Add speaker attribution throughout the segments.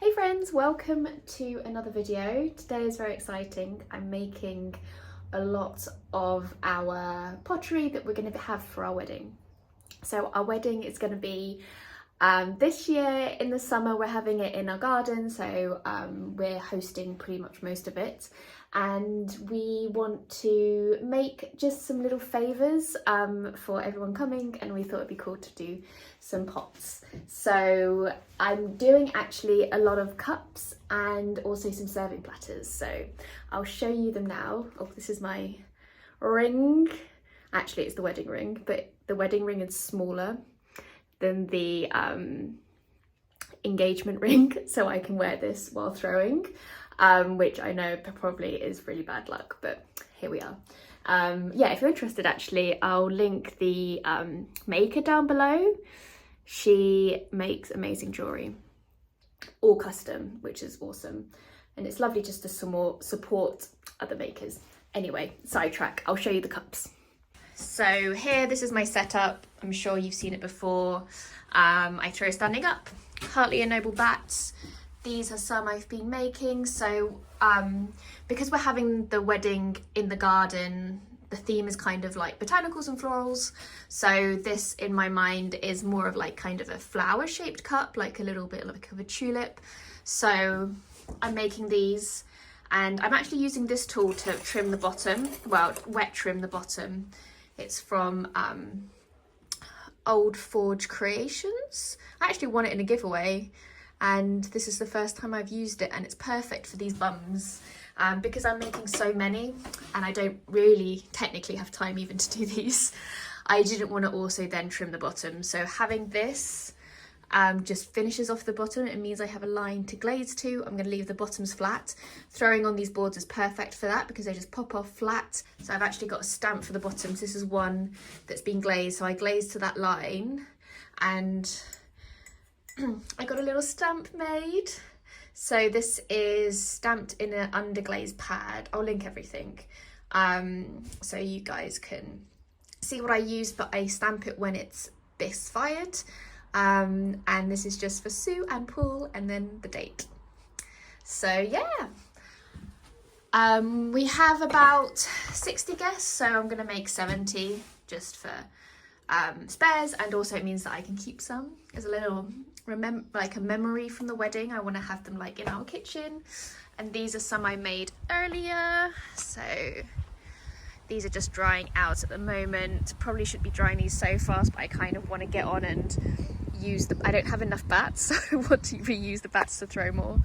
Speaker 1: Hey friends, welcome to another video. Today is very exciting. I'm making a lot of our pottery that we're going to have for our wedding. So our wedding is going to be this year in the summer. We're having it in our garden, so we're hosting pretty much most of it, and we want to make just some little favours for everyone coming, and we thought it'd be cool to do some pots. So I'm doing actually a lot of cups and also some serving platters, so I'll show you them now. Oh, this is my ring. Actually it's the wedding ring, but the wedding ring is smaller than the engagement ring, so I can wear this while throwing, which I know probably is really bad luck, but here we are. Yeah, if you're interested, actually I'll link the maker down below. She makes amazing jewellery, all custom, which is awesome, and it's lovely just to support other makers. Anyway, sidetrack, I'll show you the cups. So here, this is my setup. I'm sure you've seen it before. I throw standing up, Hartley and Noble bats. These are some I've been making. So because we're having the wedding in the garden, the theme is kind of like botanicals and florals. So this, in my mind, is more of like kind of a flower shaped cup, like a little bit like of a tulip. So I'm making these, and I'm actually using this tool to trim the bottom, well, wet trim the bottom. It's from Old Forge Creations. I actually won it in a giveaway, and this is the first time I've used it, and it's perfect for these bums because I'm making so many and I don't really technically have time even to do these. I didn't want to also then trim the bottom, so having this just finishes off the bottom. It means I have a line to glaze to. I'm going to leave the bottoms flat. Throwing on these boards is perfect for that because they just pop off flat. So I've actually got a stamp for the bottoms. This is one that's been glazed, so I glazed to that line, and I got a little stamp made. So this is stamped in an underglaze pad. I'll link everything so you guys can see what I use, but I stamp it when it's bisque fired. And this is just for Sue and Paul, and then the date. So yeah, we have about 60 guests, so I'm gonna make 70 just for spares, and also it means that I can keep some as a little like a memory from the wedding. I want to have them like in our kitchen, and these are some I made earlier, so these are just drying out at the moment. Probably should be drying these so fast, but I kind of want to get on and use the, I don't have enough bats, so I want to reuse the bats to throw more.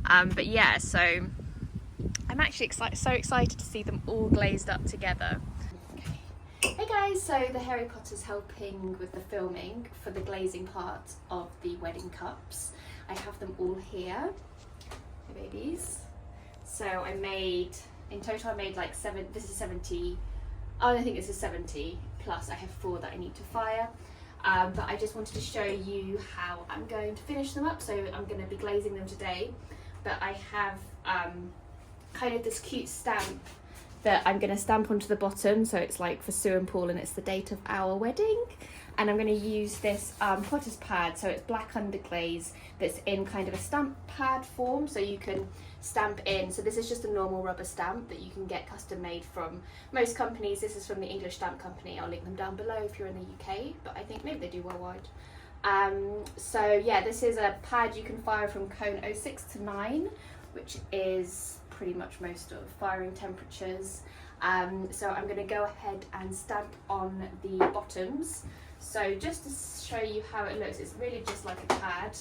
Speaker 1: But yeah, so I'm actually so excited to see them all glazed up together. Okay. Hey guys, so the Harry Potter's helping with the filming for the glazing part of the wedding cups. I have them all here, the babies. So I made, in total I made like this is 70, oh, I think this is 70, plus I have 4 that I need to fire. But I just wanted to show you how I'm going to finish them up. So I'm going to be glazing them today, but I have kind of this cute stamp that I'm going to stamp onto the bottom, so it's like for Sue and Paul, and it's the date of our wedding. And I'm going to use this potter's pad, so it's black underglaze that's in kind of a stamp pad form, so you can stamp in. So this is just a normal rubber stamp that you can get custom made from most companies. This is from the English Stamp Company. I'll link them down below if you're in the UK, but I think maybe they do worldwide. So yeah, this is a pad you can fire from cone 06 to 9, which is pretty much most of firing temperatures. So I'm going to go ahead and stamp on the bottoms. So just to show you how it looks, it's really just like a pad.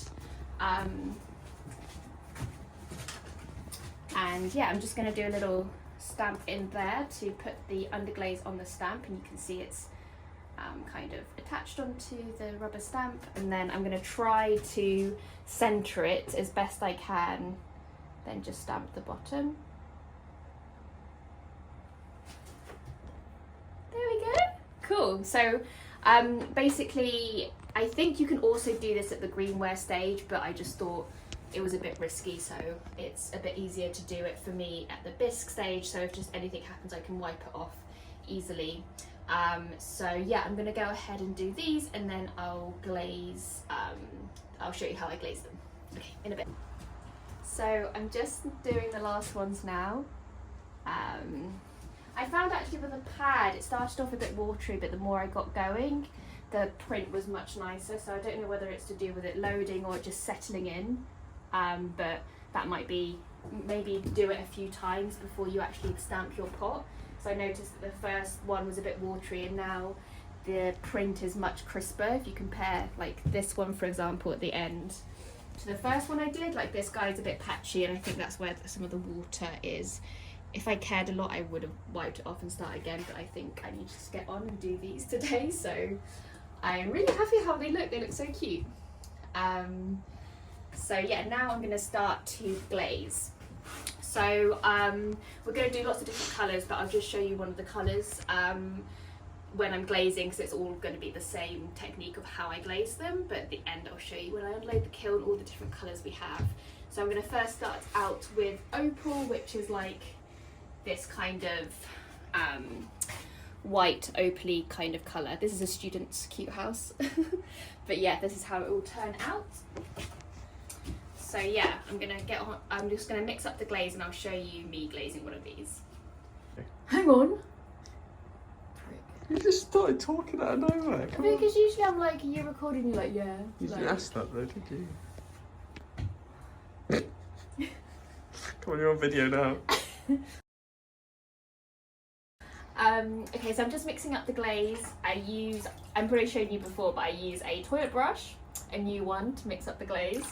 Speaker 1: And yeah, I'm just going to do a little stamp in there to put the underglaze on the stamp, and you can see it's kind of attached onto the rubber stamp. And then I'm going to try to center it as best I can, then just stamp the bottom. There we go. Cool. So basically I think you can also do this at the greenware stage, but I just thought it was a bit risky, so it's a bit easier to do it for me at the bisque stage, so if just anything happens I can wipe it off easily. So yeah, I'm gonna go ahead and do these, and then I'll glaze, I'll show you how I glaze them. Okay, in a bit. So I'm just doing the last ones now. I found actually with a pad, it started off a bit watery, but the more I got going, the print was much nicer. So I don't know whether it's to do with it loading or just settling in, but that might be, maybe do it a few times before you actually stamp your pot. So I noticed that the first one was a bit watery, and now the print is much crisper. If you compare like this one, for example, at the end to the first one I did, like this guy's a bit patchy, and I think that's where some of the water is. If I cared a lot, I would have wiped it off and start again, but I think I need to just get on and do these today. So I'm really happy how they look so cute. So yeah, now I'm going to start to glaze. So we're going to do lots of different colours, but I'll just show you one of the colours when I'm glazing, because it's all going to be the same technique of how I glaze them, but at the end I'll show you when I unload the kiln all the different colours we have. So I'm going to first start out with opal, which is like this kind of white opaly kind of colour. This is a student's cute house. But yeah, this is how it will turn out. So yeah, I'm just gonna mix up the glaze, and I'll show you me glazing one of these. Okay. Hang on.
Speaker 2: You just started talking out of nowhere. Come on.
Speaker 1: Because usually I'm like, are you recording? You're like, yeah.
Speaker 2: You didn't ask that though, did you? Come on, you're on video now.
Speaker 1: Okay, so I'm just mixing up the glaze. I'm probably showed you before, but I use a toilet brush, a new one, to mix up the glaze.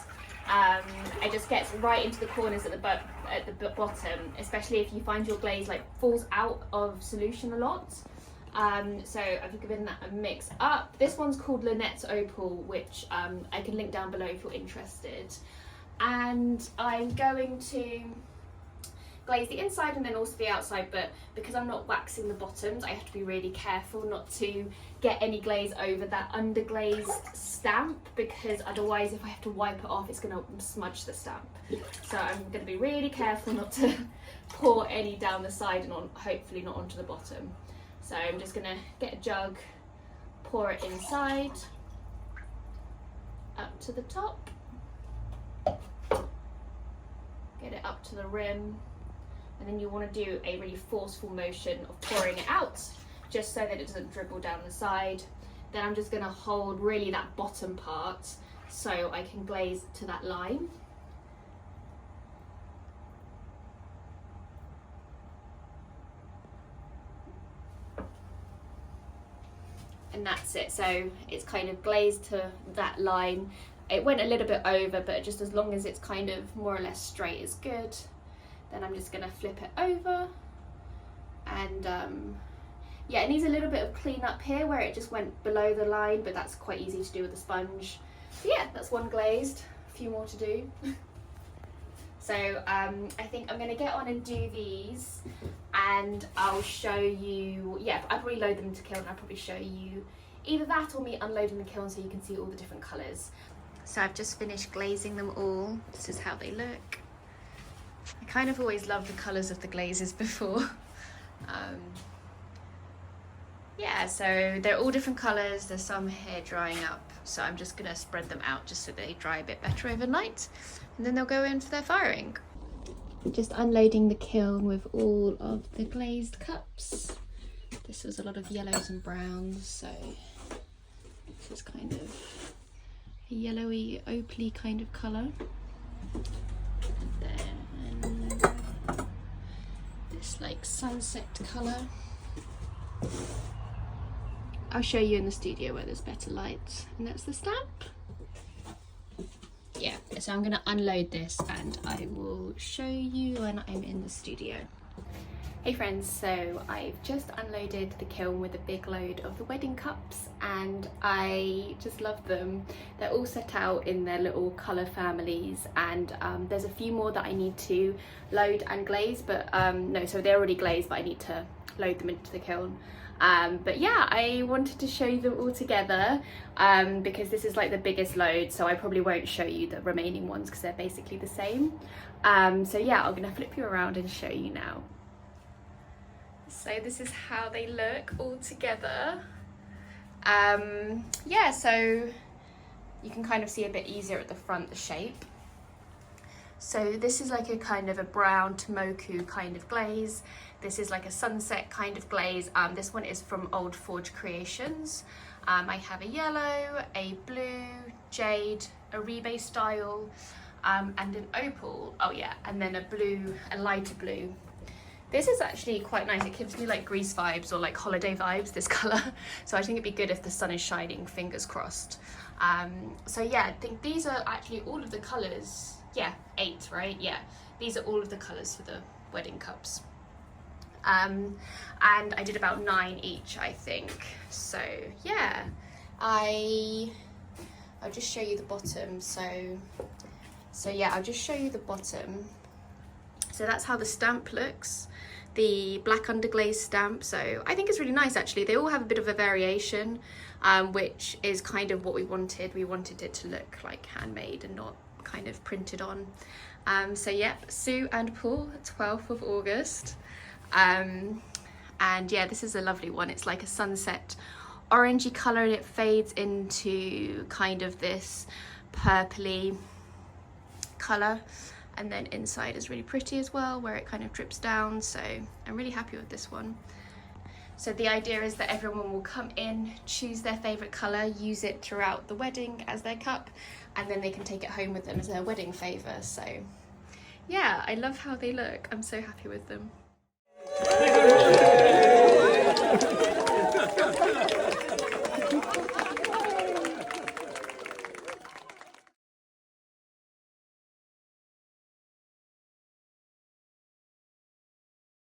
Speaker 1: It just gets right into the corners at the bottom, especially if you find your glaze like falls out of solution a lot. So I've given that a mix up. This one's called Lynette's Opal, which I can link down below if you're interested. And I'm going to glaze the inside and then also the outside, but because I'm not waxing the bottoms, I have to be really careful not to get any glaze over that underglazed stamp, because otherwise if I have to wipe it off, it's going to smudge the stamp. So I'm going to be really careful not to pour any down the side and hopefully not onto the bottom. So I'm just going to get a jug, pour it inside, up to the top, get it up to the rim, and then you want to do a really forceful motion of pouring it out, just so that it doesn't dribble down the side. Then I'm just going to hold really that bottom part so I can glaze to that line. And that's it, so it's kind of glazed to that line. It went a little bit over, but just as long as it's kind of more or less straight is good. Then I'm just going to flip it over, and yeah, it needs a little bit of clean up here where it just went below the line, but that's quite easy to do with a sponge. So yeah, that's one glazed, a few more to do. So I think I'm going to get on and do these, and I'll show you, yeah, I'll probably load them to kiln. I'll probably show you either that or me unloading the kiln so you can see all the different colours. So I've just finished glazing them all. This is how they look. I kind of always love the colours of the glazes before. Yeah, so they're all different colours. There's some here drying up, so I'm just going to spread them out just so they dry a bit better overnight, and then they'll go in for their firing. Just unloading the kiln with all of the glazed cups. This was a lot of yellows and browns, so this is kind of a yellowy, opaly kind of colour. Then this like sunset colour. I'll show you in the studio where there's better light, and that's the stamp. Yeah, so I'm going to unload this and I will show you when I'm in the studio. Hey friends, so I've just unloaded the kiln with a big load of the wedding cups, and I just love them. They're all set out in their little colour families, and there's a few more that I need to load and glaze, but no, so they're already glazed, but I need to load them into the kiln. But yeah, I wanted to show you them all together because this is like the biggest load, so I probably won't show you the remaining ones because they're basically the same. So yeah, I'm gonna flip you around and show you now. So this is how they look all together. Yeah, so you can kind of see a bit easier at the front the shape. So this is like a kind of a brown tomoku kind of glaze. This is like a sunset kind of glaze. This one is from Old Forge Creations. I have a yellow, a blue, jade, a rebase style, and an opal. Oh yeah, and then a blue, a lighter blue. This is actually quite nice. It gives me like Greece vibes or like holiday vibes, this colour. So I think it'd be good if the sun is shining, fingers crossed. So yeah, I think these are actually all of the colours. Yeah, 8, right? Yeah, these are all of the colours for the wedding cups. And I did about 9 each, I think. So yeah, I'll just show you the bottom. So yeah, I'll just show you the bottom. So that's how the stamp looks, the black underglaze stamp. So I think it's really nice actually. They all have a bit of a variation, which is kind of what we wanted. We wanted it to look like handmade and not kind of printed on. So yep, Sue and Paul, 12th of August. And yeah, this is a lovely one. It's like a sunset orangey colour and it fades into kind of this purpley colour. And then inside is really pretty as well, where it kind of drips down. So I'm really happy with this one. So the idea is that everyone will come in, choose their favourite colour, use it throughout the wedding as their cup, and then they can take it home with them as their wedding favour. So yeah, I love how they look. I'm so happy with them.